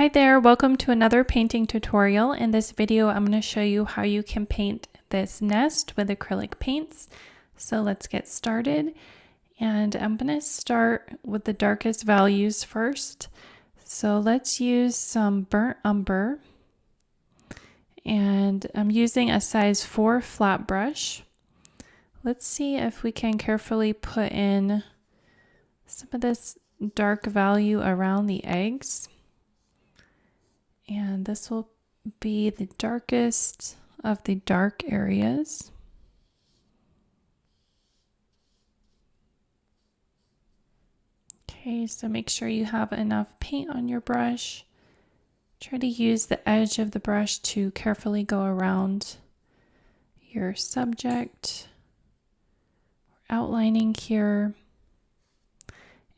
Hi there, welcome to another painting tutorial. In this video, I'm going to show you how you can paint this nest with acrylic paints. So let's get started. And I'm going to start with the darkest values first. So let's use some burnt umber. And I'm using a size 4 flat brush. Let's see if we can carefully put in some of this dark value around the eggs. And this will be the darkest of the dark areas. Okay, so make sure you have enough paint on your brush. Try to use the edge of the brush to carefully go around your subject. We're outlining here.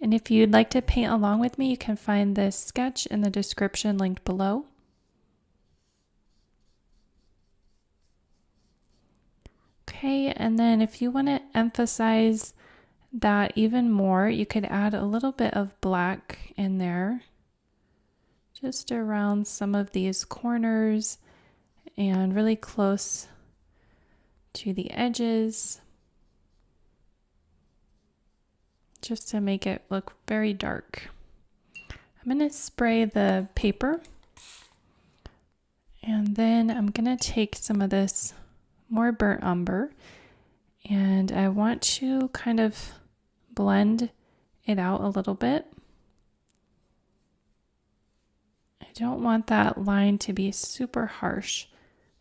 And if you'd like to paint along with me, you can find this sketch in the description linked below. Okay, and then if you want to emphasize that even more, you could add a little bit of black in there, just around some of these corners and really close to the edges, just to make it look very dark. I'm going to spray the paper, and then I'm going to take some of this more burnt umber, and I want to kind of blend it out a little bit. I don't want that line to be super harsh,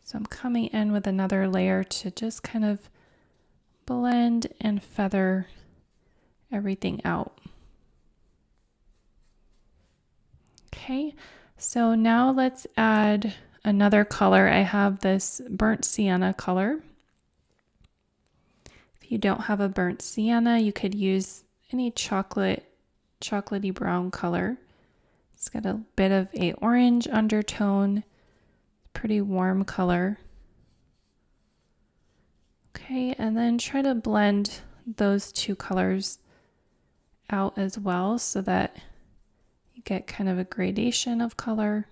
so I'm coming in with another layer to just kind of blend and feather everything out. Okay, so now let's add another color. I have this Burt Sienna color. If you don't have a Burt Sienna, you could use any chocolatey brown color. It's got a bit of a orange undertone, pretty warm color. Okay, and then try to blend those two colors out as well so that you get kind of a gradation of color.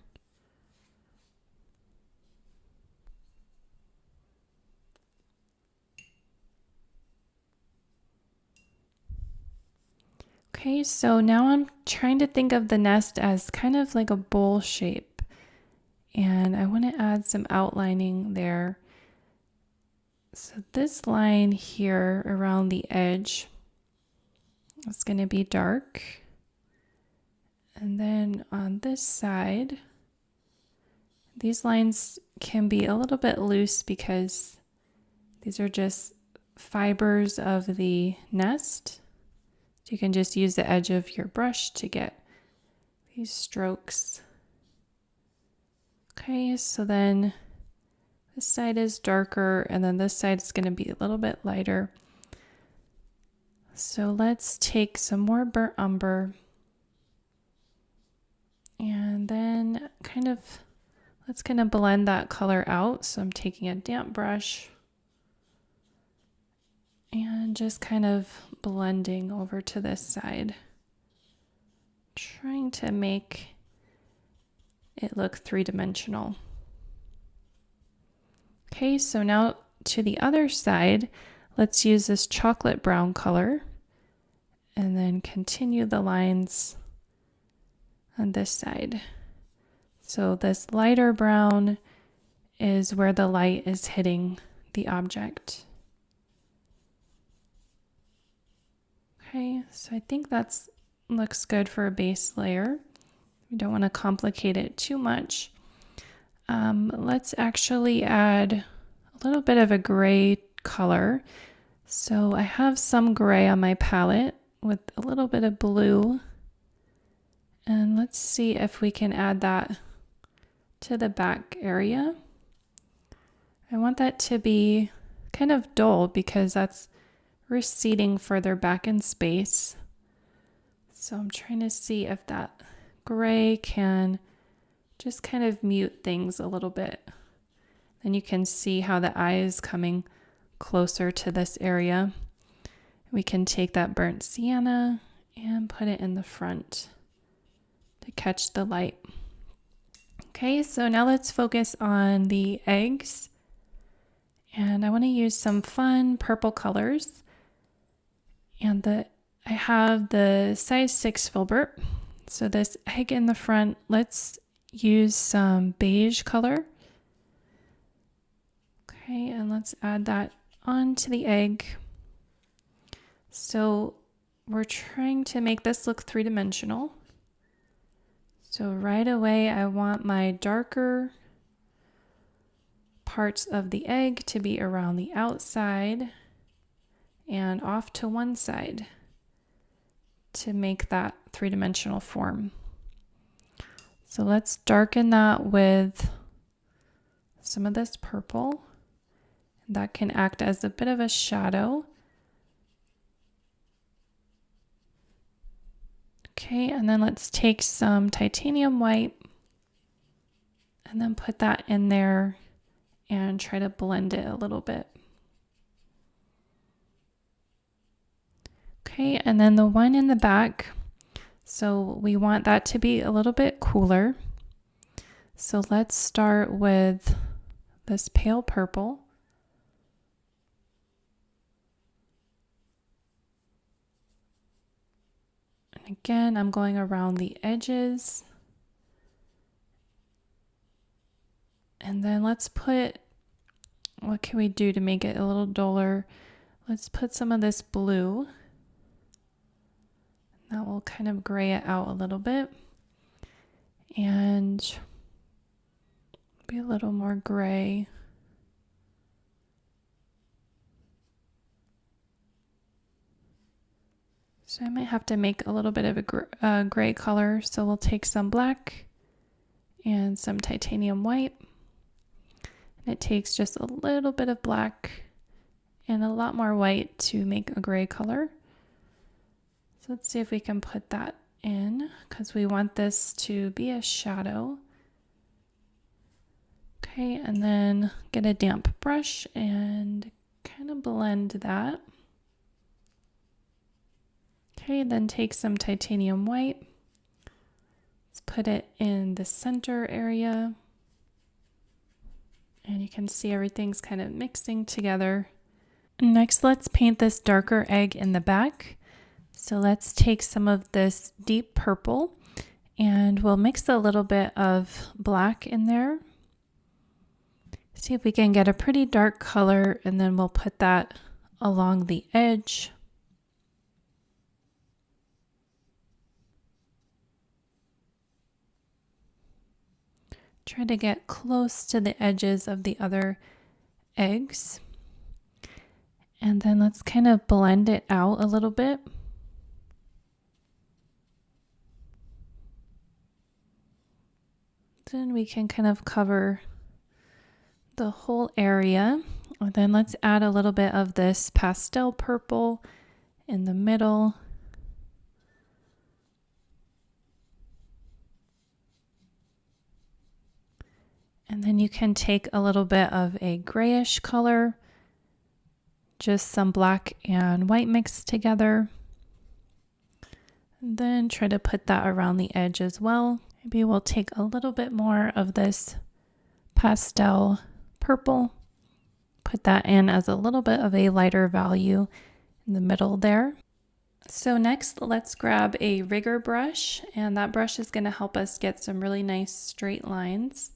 Okay, so now I'm trying to think of the nest as kind of like a bowl shape, and I want to add some outlining there. So this line here around the edge is going to be dark, and then on this side, these lines can be a little bit loose because these are just fibers of the nest. You can just use the edge of your brush to get these strokes. Okay, so then this side is darker, and then this side is going to be a little bit lighter. So let's take some more burnt umber, and then let's kind of blend that color out. So I'm taking a damp brush and just kind of blending over to this side, trying to make it look three-dimensional. Okay, so now to the other side, let's use this chocolate brown color and then continue the lines on this side. So this lighter brown is where the light is hitting the object. Okay, so I think that's looks good for a base layer. We don't want to complicate it too much. Let's actually add a little bit of a gray color. So I have some gray on my palette with a little bit of blue. And let's see if we can add that to the back area. I want that to be kind of dull because that's receding further back in space. So I'm trying to see if that gray can just kind of mute things a little bit. Then you can see how the eye is coming closer to this area. We can take that burnt sienna and put it in the front to catch the light. Okay, so now let's focus on the eggs. And I want to use some fun purple colors. And I have the size 6 filbert. So this egg in the front, let's use some beige color. Okay, and let's add that onto the egg. So we're trying to make this look three-dimensional. So right away, I want my darker parts of the egg to be around the outside and off to one side to make that three-dimensional form. So let's darken that with some of this purple. That can act as a bit of a shadow. Okay, and then let's take some titanium white and then put that in there and try to blend it a little bit. Okay, and then the one in the back, so we want that to be a little bit cooler. So let's start with this pale purple. And again, I'm going around the edges. And then let's put, what can we do to make it a little duller? Let's put some of this blue. That will kind of gray it out a little bit. And be a little more gray. So I might have to make a little bit of a gray color. So we'll take some black and some titanium white. And it takes just a little bit of black and a lot more white to make a gray color. So let's see if we can put that in because we want this to be a shadow. Okay, and then get a damp brush and kind of blend that. Okay, then take some titanium white. Let's put it in the center area. And you can see everything's kind of mixing together. Next, let's paint this darker egg in the back. So let's take some of this deep purple and we'll mix a little bit of black in there. See if we can get a pretty dark color and then we'll put that along the edge. Try to get close to the edges of the other eggs. And then let's kind of blend it out a little bit. Then we can kind of cover the whole area. And then let's add a little bit of this pastel purple in the middle. And then you can take a little bit of a grayish color, just some black and white mixed together. And then try to put that around the edge as well. Maybe we'll take a little bit more of this pastel purple, put that in as a little bit of a lighter value in the middle there. So next, let's grab a rigger brush, and that brush is going to help us get some really nice straight lines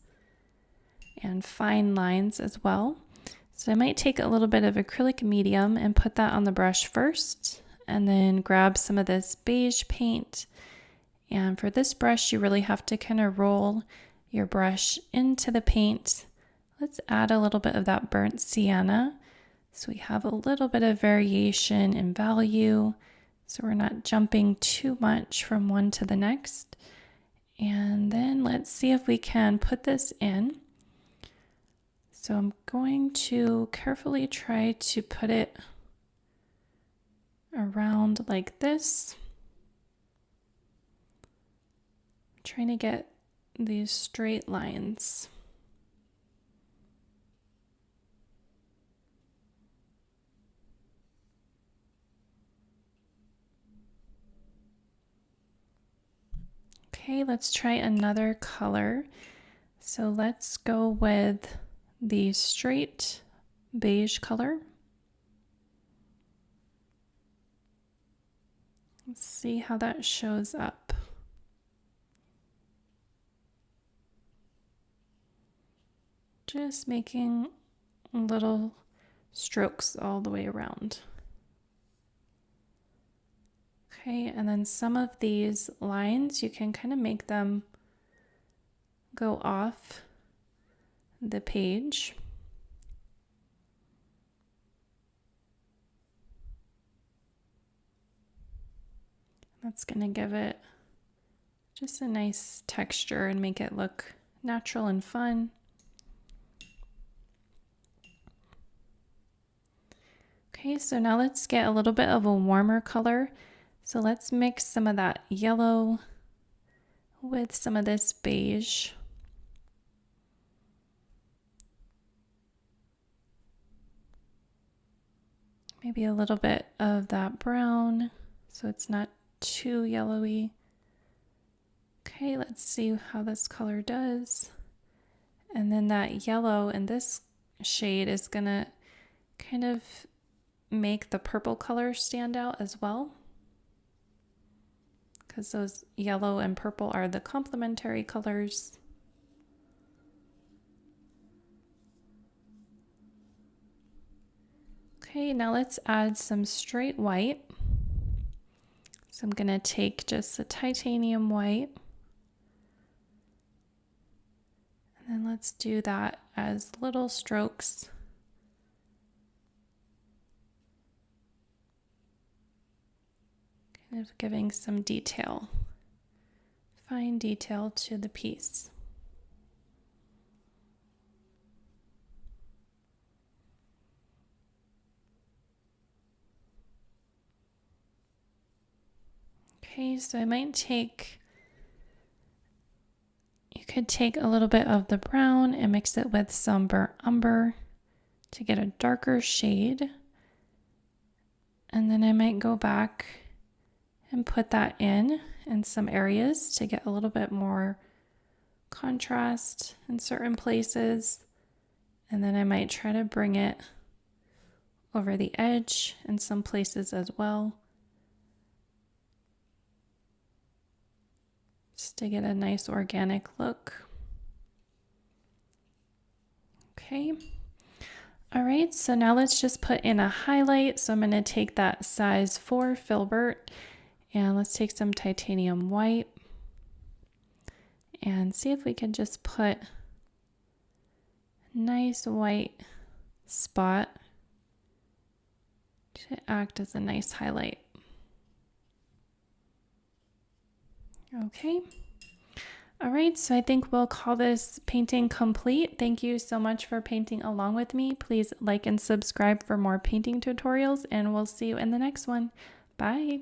and fine lines as well. So I might take a little bit of acrylic medium and put that on the brush first, and then grab some of this beige paint. And for this brush, you really have to kind of roll your brush into the paint. Let's add a little bit of that Burt Sienna, so we have a little bit of variation in value, so we're not jumping too much from one to the next. And then let's see if we can put this in. So I'm going to carefully try to put it around like this. I'm trying to get these straight lines. Okay, let's try another color. So let's go with the straight beige color. Let's see how that shows up. Just making little strokes all the way around. Okay, and then some of these lines, you can kind of make them go off the page. That's going to give it just a nice texture and make it look natural and fun. Okay, so now let's get a little bit of a warmer color. So let's mix some of that yellow with some of this beige. Maybe a little bit of that brown so it's not too yellowy. Okay, let's see how this color does. And then that yellow in this shade is gonna kind of make the purple color stand out as well, because those yellow and purple are the complementary colors. Okay, now let's add some straight white. So I'm going to take just the titanium white, and then let's do that as little strokes. Kind of giving some detail, fine detail to the piece. Okay, so I might take, you could take a little bit of the brown and mix it with some burnt umber to get a darker shade. And then I might go back and put that in some areas to get a little bit more contrast in certain places. And then I might try to bring it over the edge in some places as well, just to get a nice organic look. Okay. All right, so now let's just put in a highlight. So I'm going to take that size 4 filbert and let's take some titanium white and see if we can just put a nice white spot to act as a nice highlight. Okay. All right, so I think we'll call this painting complete. Thank you so much for painting along with me. Please like and subscribe for more painting tutorials, and we'll see you in the next one. Bye.